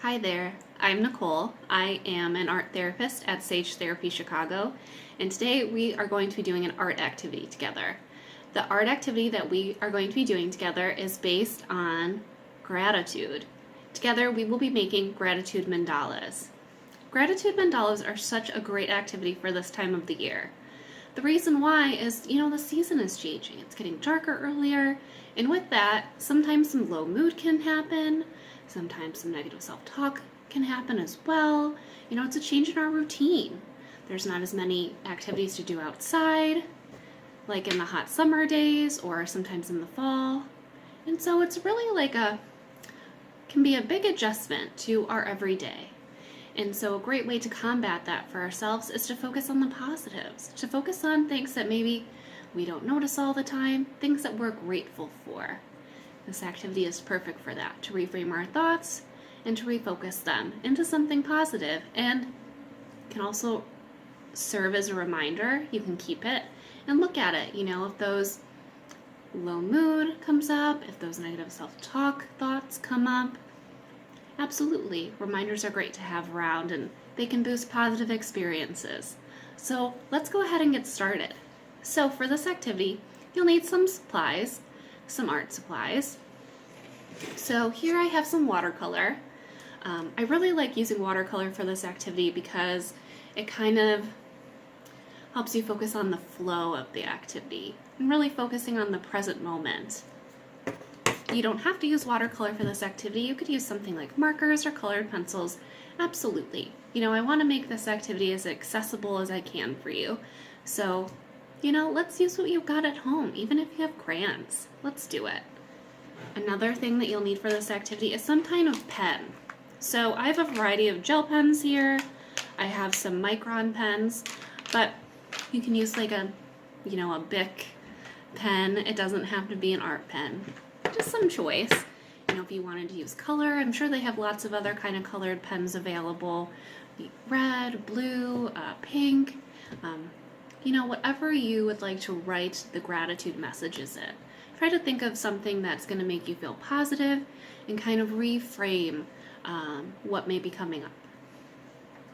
Hi there, I'm Nicole. I am an art therapist at Sage Therapy Chicago, and today we are going to be doing an art activity together. The art activity that we are going to be doing together is based on gratitude. Together we will be making gratitude mandalas. Gratitude mandalas are such a great activity for this time of the year. The reason why is, the season is changing. It's getting darker earlier, and with that, sometimes some low mood can happen. Sometimes some negative self-talk can happen as well. It's a change in our routine. There's not as many activities to do outside, like in the hot summer days or sometimes in the fall. And so it's really can be a big adjustment to our everyday. And so a great way to combat that for ourselves is to focus on the positives, to focus on things that maybe we don't notice all the time, things that we're grateful for. This activity is perfect for that, to reframe our thoughts and to refocus them into something positive, and can also serve as a reminder. You can keep it and look at it. If those low mood comes up, if those negative self-talk thoughts come up, absolutely, reminders are great to have around, and they can boost positive experiences. So let's go ahead and get started. So for this activity, you'll need some supplies, some art supplies. So here I have some watercolor. I really like using watercolor for this activity because it kind of helps you focus on the flow of the activity and really focusing on the present moment. You don't have to use watercolor for this activity. You could use something like markers or colored pencils. Absolutely. I want to make this activity as accessible as I can for you. So, let's use what you've got at home, even if you have crayons. Let's do it. Another thing that you'll need for this activity is some kind of pen. So I have a variety of gel pens here. I have some micron pens, but you can use like a Bic pen. It doesn't have to be an art pen. Just some choice. If you wanted to use color, I'm sure they have lots of other kind of colored pens available. Red, blue, pink, whatever you would like to write the gratitude messages in. Try to think of something that's going to make you feel positive and kind of reframe what may be coming up.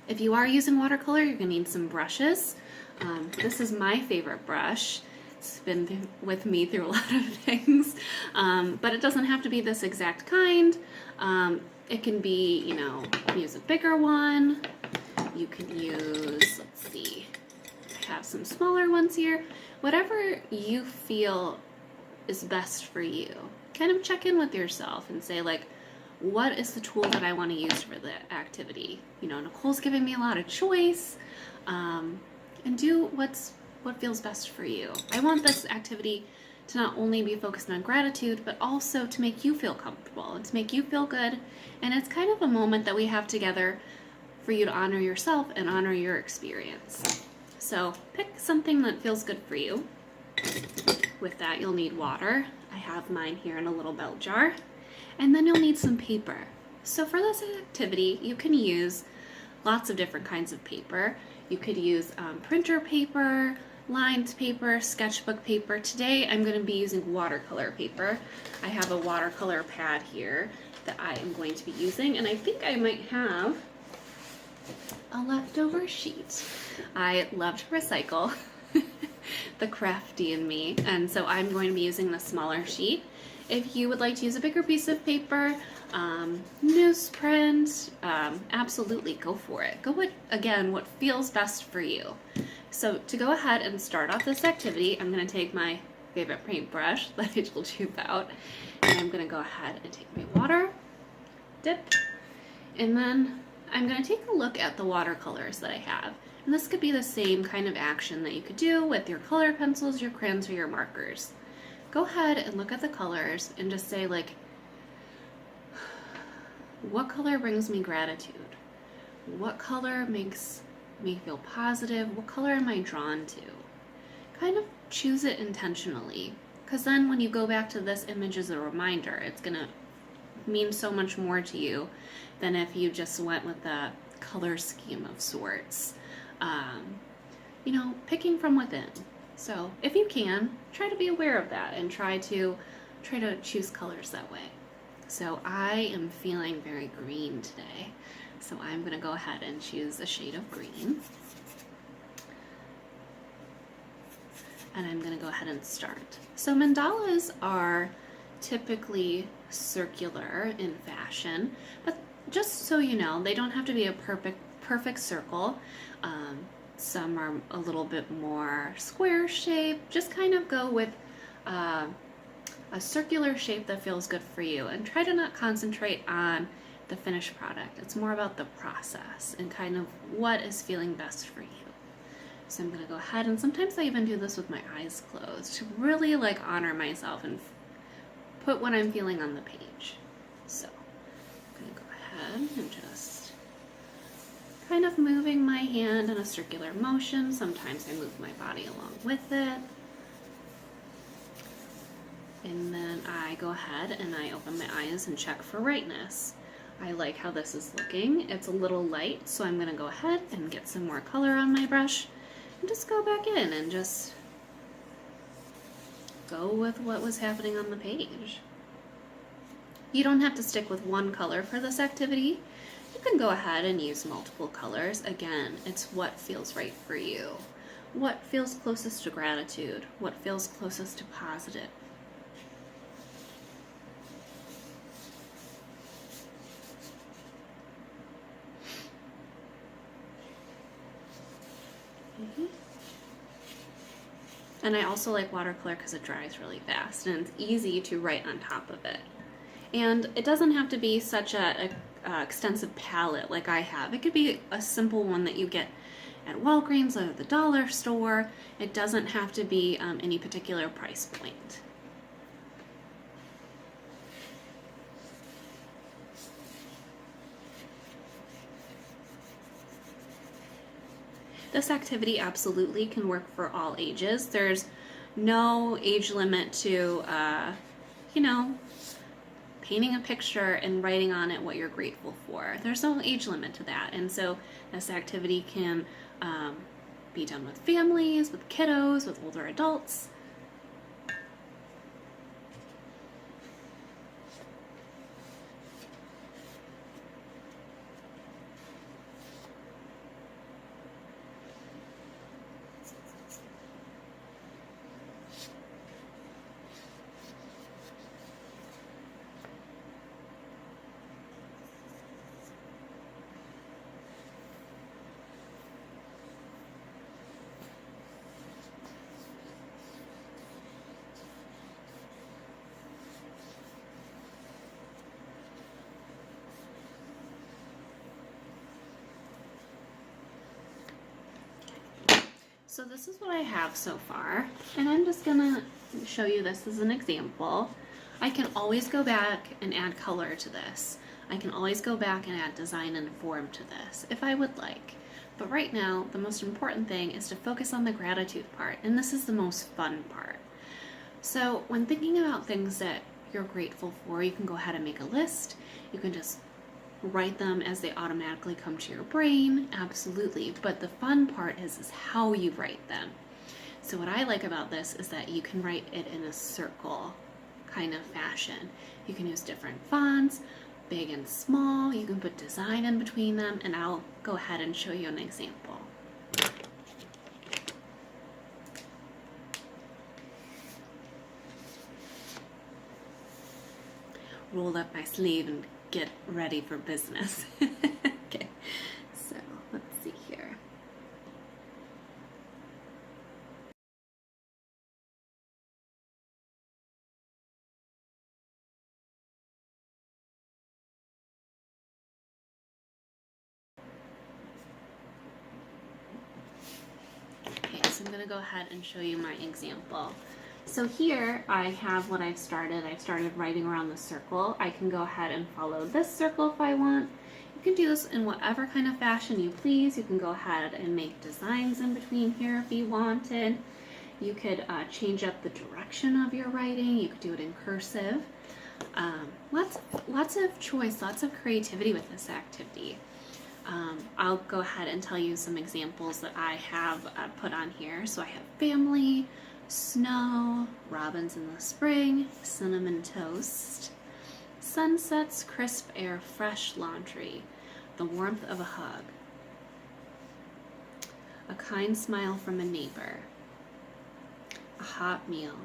If you are using watercolor, you're going to need some brushes. This is my favorite brush. It's been with me through a lot of things, but it doesn't have to be this exact kind. It can be, you can use a bigger one. You can use, let's see, I have some smaller ones here. Whatever you feel is best for you. Kind of check in with yourself and say, what is the tool that I want to use for the activity? Nicole's giving me a lot of choice, and do what feels best for you. I want this activity to not only be focused on gratitude, but also to make you feel comfortable and to make you feel good. And it's kind of a moment that we have together for you to honor yourself and honor your experience. So pick something that feels good for you. With that, you'll need water. I have mine here in a little bell jar. And then you'll need some paper. So for this activity, you can use lots of different kinds of paper. You could use printer paper, lined paper, sketchbook paper. Today I'm going to be using watercolor paper. I have a watercolor pad here that I am going to be using, and I think I might have a leftover sheet. I love to recycle, the crafty in me, and so I'm going to be using the smaller sheet. If you would like to use a bigger piece of paper, newsprint, absolutely go for it. Go with, again, what feels best for you. So to go ahead and start off this activity, I'm going to take my favorite paintbrush that I told you about, and I'm going to go ahead and take my water, dip, and then I'm going to take a look at the watercolors that I have. And this could be the same kind of action that you could do with your colored pencils, your crayons, or your markers. Go ahead and look at the colors and just say, what color brings me gratitude? What color makes me feel positive? What color am I drawn to? Kind of choose it intentionally, because then when you go back to this image as a reminder, it's going to mean so much more to you than if you just went with a color scheme of sorts. Picking from within. So if you can, try to be aware of that and try to choose colors that way. So I am feeling very green today. So I'm going to go ahead and choose a shade of green. And I'm going to go ahead and start. So mandalas are typically circular in fashion, but just so you know, they don't have to be a perfect circle. Some are a little bit more square shape. Just kind of go with a circular shape that feels good for you, and try to not concentrate on the finished product. It's more about the process and kind of what is feeling best for you. So I'm gonna go ahead, and sometimes I even do this with my eyes closed to really like honor myself and put what I'm feeling on the page. So I'm gonna go ahead and just kind of moving my hand in a circular motion. Sometimes I move my body along with it. And then I go ahead and I open my eyes and check for rightness. I like how this is looking. It's a little light, so I'm gonna go ahead and get some more color on my brush and just go back in and just go with what was happening on the page. You don't have to stick with one color for this activity. You can go ahead and use multiple colors. Again, it's what feels right for you. What feels closest to gratitude? What feels closest to positive? And I also like watercolor because it dries really fast and it's easy to write on top of it. And it doesn't have to be such a extensive palette like I have. It could be a simple one that you get at Walgreens or the dollar store. It doesn't have to be any particular price point. This activity absolutely can work for all ages. There's no age limit to, painting a picture and writing on it what you're grateful for. There's no age limit to that. And so this activity can be done with families, with kiddos, with older adults. So this is what I have so far, and I'm just gonna show you this as an example. I can always go back and add color to this. I can always go back and add design and form to this if I would like. But right now, the most important thing is to focus on the gratitude part, and this is the most fun part. So when thinking about things that you're grateful for, you can go ahead and make a list. You can just write them as they automatically come to your brain, absolutely. But the fun part is how you write them. So what I like about this is that you can write it in a circle kind of fashion. You can use different fonts, big and small. You can put design in between them, and I'll go ahead and show you an example. Roll up my sleeve and get ready for business. Okay, so let's see here. Okay, so I'm going to go ahead and show you my example. So here I have what I've started. I've started writing around the circle. I can go ahead and follow this circle if I want. You can do this in whatever kind of fashion you please. You can go ahead and make designs in between here if you wanted. You could change up the direction of your writing. You could do it in cursive. Lots of choice, lots of creativity with this activity. I'll go ahead and tell you some examples that I have put on here. So I have family, snow, robins in the spring, cinnamon toast, Sunsets, crisp air, fresh laundry, the warmth of a hug, a kind smile from a neighbor, a hot meal,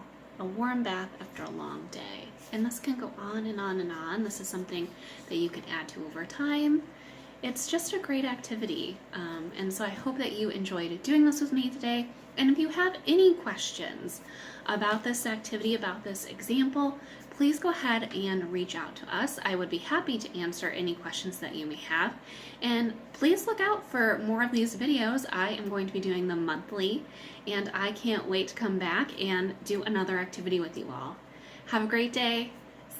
a warm bath after a long day. And this can go on and on and on. This is something that you can add to over time. It's just a great activity. And so I hope that you enjoyed doing this with me today. And if you have any questions about this activity, about this example, please go ahead and reach out to us. I would be happy to answer any questions that you may have. And please look out for more of these videos. I am going to be doing them monthly, and I can't wait to come back and do another activity with you all. Have a great day.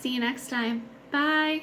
See you next time. Bye.